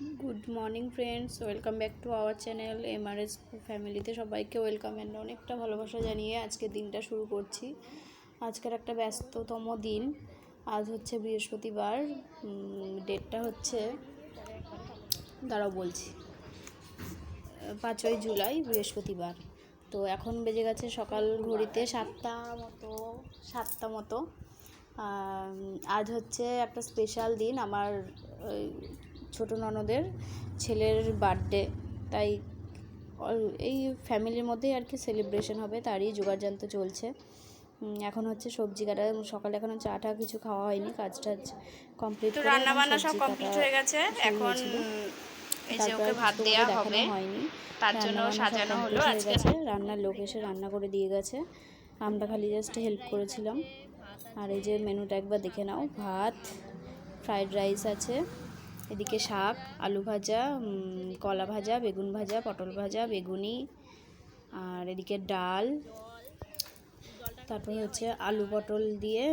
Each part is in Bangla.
Good morning friends, welcome back to our channel Mrs ফ্যামিলিতে সবাইকে ওয়েলকাম অ্যান্ড অনেকটা ভালোবাসা জানিয়ে আজকে দিনটা শুরু করছি। আজকের একটা ব্যস্ততম দিন। আজ হচ্ছে বৃহস্পতিবার, ডেটটা হচ্ছে দাঁড়াও বলছি 5ই জুলাই বৃহস্পতিবার। তো এখন বেজে গেছে সকাল ঘড়িতে সাতটা মতো। আজ হচ্ছে একটা স্পেশাল দিন, আমার ছোটো ননদের ছেলের বার্থডে, তাই এই ফ্যামিলির মধ্যেই আর কি সেলিব্রেশন হবে, তারই জোগাড়যন্ত্র চলছে। এখন হচ্ছে সবজি কাটা, সকালে এখনো চা টা কিছু খাওয়া হয়নি, কাজ টাজ কমপ্লিট করে রান্না বান্না সব কমপ্লিট হয়ে গেছে। এখন এই যে ওকে ভাত দেওয়া হবে, হয়নি, তার জন্য সাজানো হলো। হয়ে গেছে, রান্নার লোক এসে রান্না করে দিয়ে গেছে, আমরা খালি জাস্ট হেল্প করেছিলাম। আর এই যে মেনুটা একবার দেখে নাও, ভাত, ফ্রাইড রাইস আছে, এদিকে শাক, আলু ভাজা, কলা ভাজা, বেগুন ভাজা, পটল ভাজা, বেগুনি, আর এদিকে ডাল, তারপর হচ্ছে আলু পটল দিয়ে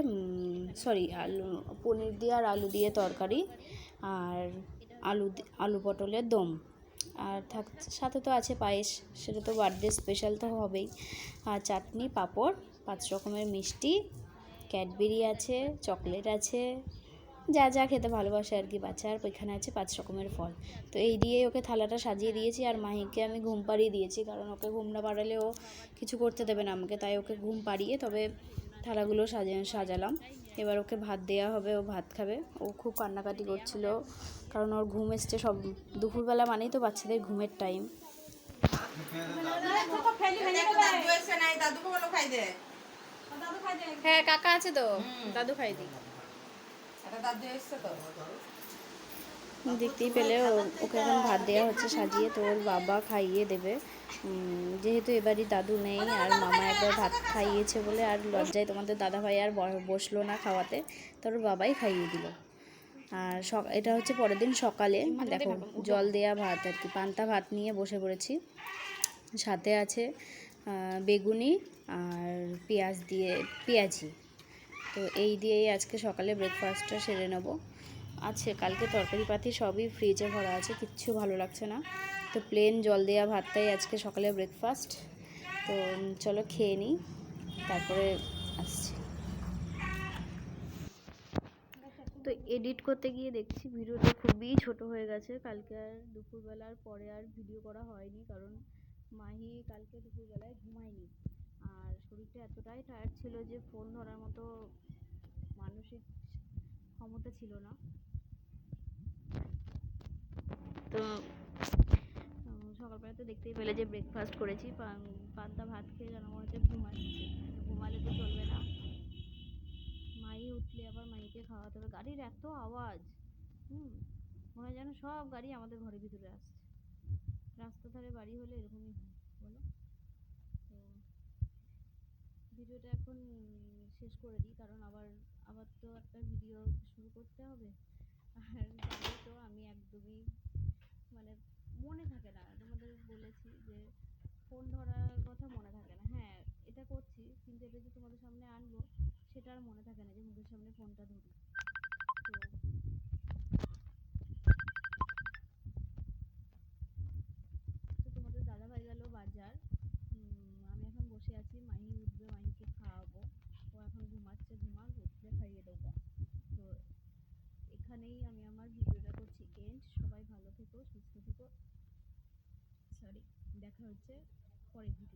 পনির দিয়ে আর আলু দিয়ে তরকারি, আর আলু পটলের দম, আর সাথে তো আছে পায়েস, সেটা তো বার্থডে স্পেশাল তো হবেই, আর চাটনি, পাঁপড়, 5 রকমের মিষ্টি, ক্যাডবেরি আছে, চকলেট আছে, যা যা খেতে ভালোবাসে আর কি বাচ্চা। আর ওইখানে আছে 5 রকমের ফল। তো এই দিয়ে ওকে থালাটা সাজিয়ে দিয়েছি, আর মাহিকে আমি ঘুম পাড়িয়ে দিয়েছি, কারণ ওকে ঘুম না পাড়ালে ও কিছু করতে দেবে না আমাকে, তাই ওকে ঘুম পাড়িয়ে তবে থালাগুলো সাজালাম। এবার ওকে ভাত দেওয়া হবে, ও ভাত খাবে। ও খুব কান্নাকাটি করছিল, কারণ ওর ঘুম এসছে। সব দুপুরবেলা মানেই তো বাচ্চাদের ঘুমের টাইম। হ্যাঁ, কাকা আছে তো, দাদু খাই দিই। দেখতেই পেলে ওকে এখন ভাত দেওয়া হচ্ছে সাজিয়ে, তো ওর বাবা খাইয়ে দেবে। যেহেতু এবারই দাদু নেই, আর মামা একবার ভাত খাইয়েছে বলে আর লজ্জায় তোমাদের দাদাভাই আর বসলো না খাওয়াতে, তোর বাবাই খাইয়ে দিল। আর এটা হচ্ছে পরের দিন সকালে, দেখো জল দেয়া ভাত আর কি, পান্তা ভাত নিয়ে বসে পড়েছি। সাথে আছে বেগুনি আর পেঁয়াজি। তো এই দিয়েই আজকে সকালে ব্রেকফাস্টটা সেরে নেব। আছে কালকে তরকারি পাতি সবই ফ্রিজে ভরা আছে, কিচ্ছু ভালো লাগছে না, তো প্লেন জল দেওয়া ভাতটাই আজকে সকালে ব্রেকফাস্ট। তো চলো খেয়ে নিই, তারপরে আসছি। তো এডিট করতে গিয়ে দেখছি ভিডিওটা খুবই ছোট হয়ে গেছে। কালকে আর দুপুরবেলার পরে আর ভিডিও করা হয়নি, কারণ মাহি কালকে দুপুরবেলায় ঘুমায়নি, আর শরীরটা এতটাই টায়ার্ড ছিল যে ফোন ধরার মতো মানসিক ক্ষমতা ছিল না। তো সকালবেলা তো দেখতেই পেলে যে ব্রেকফাস্ট করেছি, পান্তা ভাত খেয়ে যেন মনে হচ্ছে ঘুমালে তো চলবে না, মাই উঠলে আবার মাইকে খাওয়াতে হবে। গাড়ির এত আওয়াজ, মনে হয় যেন সব গাড়ি আমাদের ঘরের ভিতরে আসছে। রাস্তা ধারে বাড়ি হলে এরকমই হয়, বলো। তো ভিডিওটা এখন শেষ করে দিই, কারণ আবার তো একটা ভিডিও শুরু করতে হবে। আর জানি তো আমি একদমই মানে মনে থাকে না, তোমাদের বলেছি যে ফোন ধরার কথা মনে থাকে না। হ্যাঁ, এটা করছি, কিন্তু এটা যে তোমাদের সামনে আনবো সেটা আর মনে থাকে না যে মুখের সামনে ফোনটা ধরি। তো তোমাদের দাদাভাই গেল বাজার, আমি এখন বসে আছি, মাহি উঠবে, মাহিকে খাওয়াবো, ও এখন ঘুমাচ্ছে, উঠলে খাইয়ে দেবো। তো এখানেই আমি আমার ভিডিওটা করছি এন্ড। সবাই ভালো থেকো, সুস্থ থেকো, দেখা হচ্ছে পরের ভিডিও।